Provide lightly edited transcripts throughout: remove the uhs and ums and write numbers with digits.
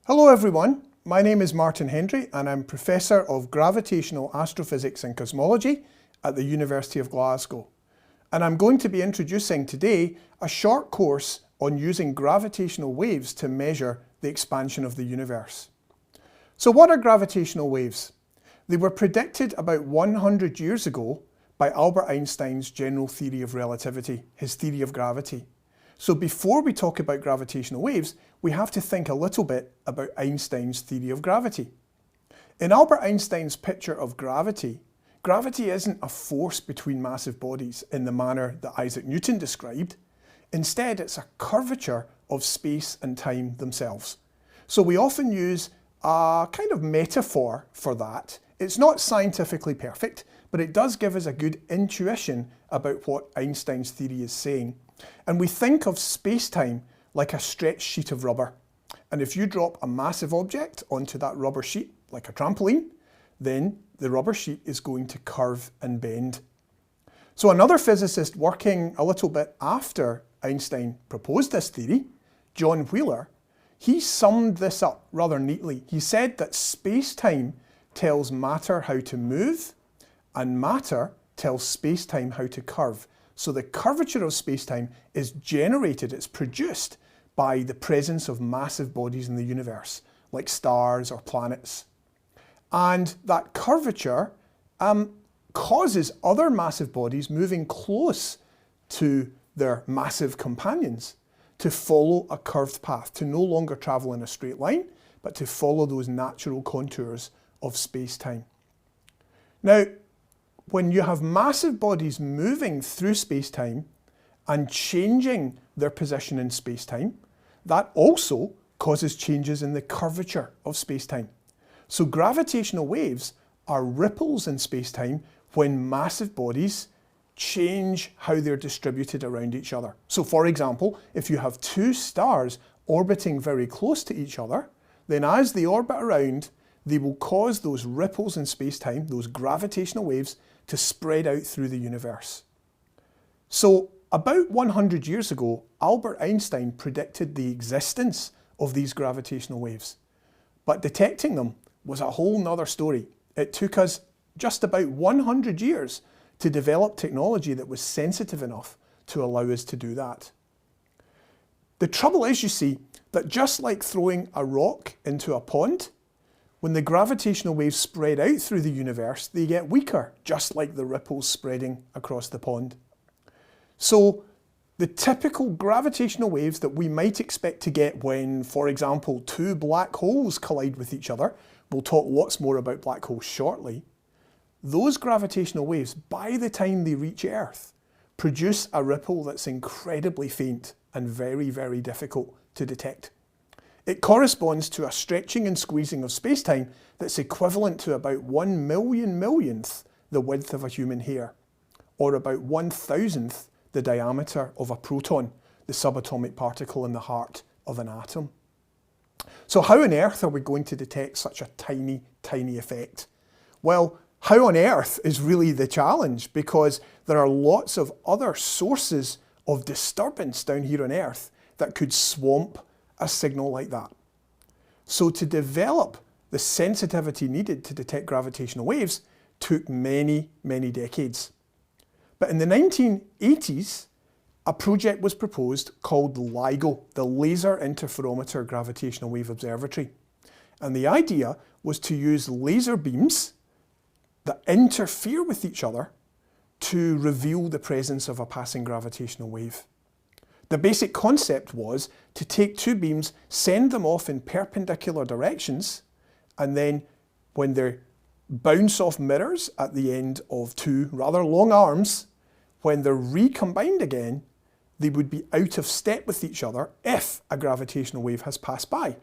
Hello everyone, my name is Martin Hendry and I'm Professor of Gravitational Astrophysics and Cosmology at the University of Glasgow. And I'm going to be introducing today a short course on using gravitational waves to measure the expansion of the universe. So what are gravitational waves? They were predicted about 100 years ago by Albert Einstein's general theory of relativity, his theory of gravity. So before we talk about gravitational waves, we have to think a little bit about Einstein's theory of gravity. In Albert Einstein's picture of gravity, gravity isn't a force between massive bodies in the manner that Isaac Newton described. Instead, it's a curvature of space and time themselves. So we often use a kind of metaphor for that. It's not scientifically perfect, but it does give us a good intuition about what Einstein's theory is saying. And we think of space-time like a stretched sheet of rubber. And if you drop a massive object onto that rubber sheet, like a trampoline, then the rubber sheet is going to curve and bend. So another physicist working a little bit after Einstein proposed this theory, John Wheeler, he summed this up rather neatly. He said that space-time tells matter how to move, and matter tells space-time how to curve. So the curvature of space-time is generated, it's produced by the presence of massive bodies in the universe, like stars or planets. And that curvature causes other massive bodies moving close to their massive companions to follow a curved path, to no longer travel in a straight line, but to follow those natural contours of space-time. Now, when you have massive bodies moving through space-time and changing their position in space-time, that also causes changes in the curvature of space-time. So gravitational waves are ripples in space-time when massive bodies change how they're distributed around each other. So for example, if you have two stars orbiting very close to each other, then as they orbit around, they will cause those ripples in space-time, those gravitational waves, to spread out through the universe. So about 100 years ago, Albert Einstein predicted the existence of these gravitational waves. But detecting them was a whole nother story. It took us just about 100 years to develop technology that was sensitive enough to allow us to do that. The trouble is, you see, that just like throwing a rock into a pond, when the gravitational waves spread out through the universe, they get weaker, just like the ripples spreading across the pond. So the typical gravitational waves that we might expect to get when, for example, two black holes collide with each other, we'll talk lots more about black holes shortly, those gravitational waves, by the time they reach Earth, produce a ripple that's incredibly faint and very, very difficult to detect. It corresponds to a stretching and squeezing of space-time that's equivalent to about 1 millionth the width of a human hair, or about 1,000th the diameter of a proton, the subatomic particle in the heart of an atom. So how on earth are we going to detect such a tiny, tiny effect? Well, how on earth is really the challenge, because there are lots of other sources of disturbance down here on Earth that could swamp a signal like that. So to develop the sensitivity needed to detect gravitational waves took many, many decades. But in the 1980s, a project was proposed called LIGO, the Laser Interferometer Gravitational Wave Observatory. And the idea was to use laser beams that interfere with each other to reveal the presence of a passing gravitational wave. The basic concept was to take two beams, send them off in perpendicular directions, and then when they bounce off mirrors at the end of two rather long arms, when they're recombined again, they would be out of step with each other if a gravitational wave has passed by.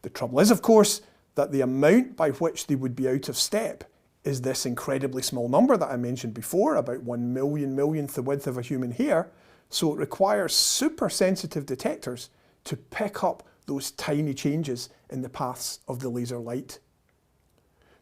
The trouble is, of course, that the amount by which they would be out of step is this incredibly small number that I mentioned before, about 1 millionth the width of a human hair. So it requires super sensitive detectors to pick up those tiny changes in the paths of the laser light.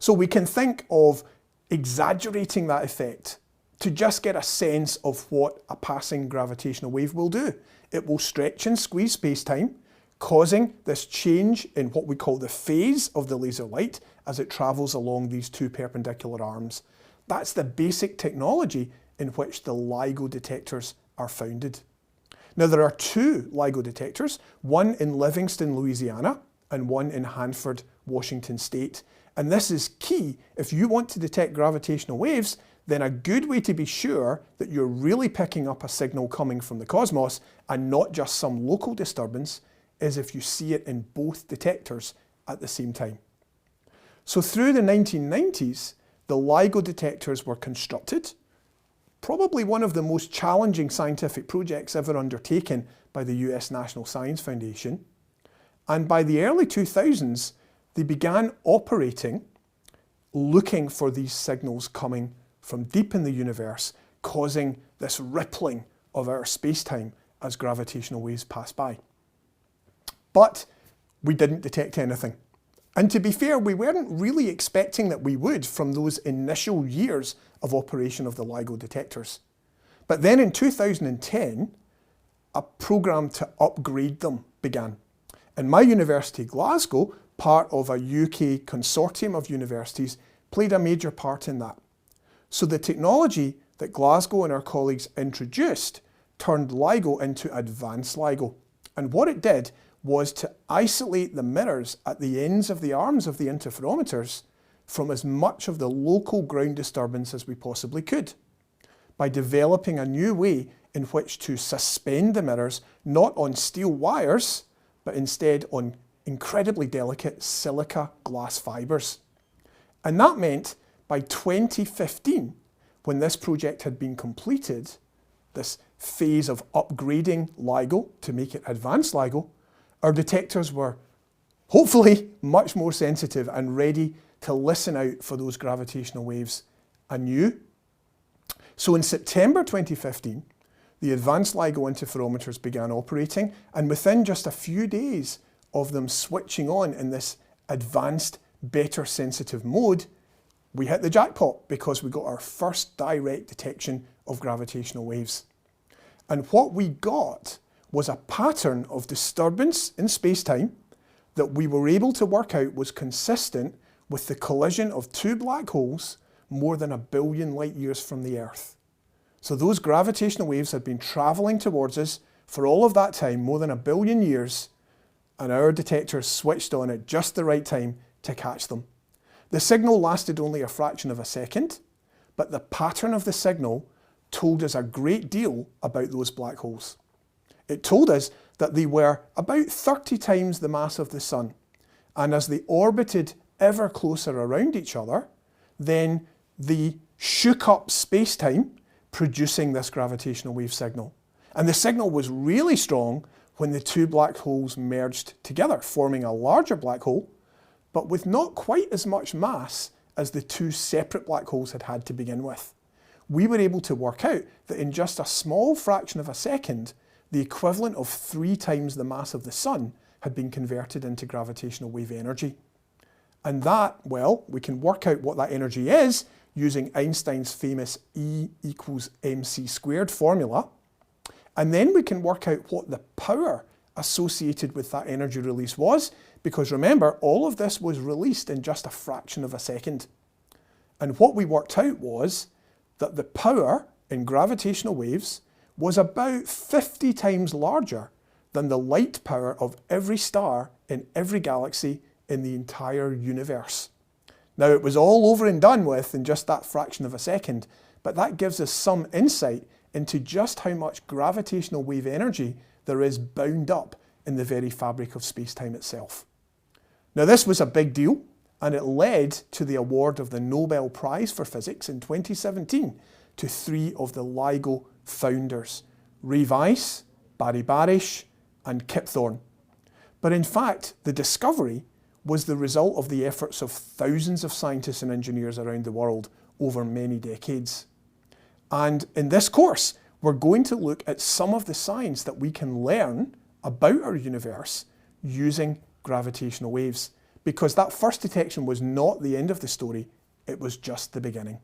So we can think of exaggerating that effect to just get a sense of what a passing gravitational wave will do. It will stretch and squeeze space-time, causing this change in what we call the phase of the laser light as it travels along these two perpendicular arms. That's the basic technology in which the LIGO detectors are founded. Now there are two LIGO detectors, one in Livingston, Louisiana, and one in Hanford, Washington State. And this is key. If you want to detect gravitational waves, then a good way to be sure that you're really picking up a signal coming from the cosmos and not just some local disturbance is if you see it in both detectors at the same time. So through the 1990s, the LIGO detectors were constructed, probably one of the most challenging scientific projects ever undertaken by the US National Science Foundation. And by the early 2000s, they began operating, looking for these signals coming from deep in the universe, causing this rippling of our space-time as gravitational waves pass by. But we didn't detect anything. And to be fair, we weren't really expecting that we would from those initial years of operation of the LIGO detectors. But then in 2010, a program to upgrade them began. And my university, Glasgow, part of a UK consortium of universities, played a major part in that. So the technology that Glasgow and our colleagues introduced turned LIGO into advanced LIGO. And what it did was to isolate the mirrors at the ends of the arms of the interferometers from as much of the local ground disturbance as we possibly could, by developing a new way in which to suspend the mirrors not on steel wires, but instead on incredibly delicate silica glass fibres. And that meant by 2015, when this project had been completed, this phase of upgrading LIGO to make it advanced LIGO, our detectors were hopefully much more sensitive and ready to listen out for those gravitational waves anew. So in September 2015, the advanced LIGO interferometers began operating, and within just a few days of them switching on in this advanced, better sensitive mode, we hit the jackpot because we got our first direct detection of gravitational waves. And what we got was a pattern of disturbance in space-time that we were able to work out was consistent with the collision of two black holes more than 1 billion light years from the Earth. So those gravitational waves had been travelling towards us for all of that time, more than 1 billion years, and our detectors switched on at just the right time to catch them. The signal lasted only a fraction of a second, but the pattern of the signal told us a great deal about those black holes. It told us that they were about 30 times the mass of the Sun, and as they orbited ever closer around each other, then they shook up space-time, producing this gravitational wave signal. And the signal was really strong when the two black holes merged together, forming a larger black hole, but with not quite as much mass as the two separate black holes had had to begin with. We were able to work out that in just a small fraction of a second, the equivalent of 3 times the mass of the Sun had been converted into gravitational wave energy. And that, well, we can work out what that energy is using Einstein's famous E equals mc squared formula. And then we can work out what the power associated with that energy release was, because remember, all of this was released in just a fraction of a second. And what we worked out was that the power in gravitational waves was about 50 times larger than the light power of every star in every galaxy in the entire universe. Now, it was all over and done with in just that fraction of a second, but that gives us some insight into just how much gravitational wave energy there is bound up in the very fabric of space-time itself. Now, this was a big deal, and it led to the award of the Nobel Prize for Physics in 2017 to 3 of the LIGO founders, Ray Weiss, Barry Barish, and Kip Thorne. But in fact, the discovery was the result of the efforts of thousands of scientists and engineers around the world over many decades. And in this course, we're going to look at some of the science that we can learn about our universe using gravitational waves, because that first detection was not the end of the story, it was just the beginning.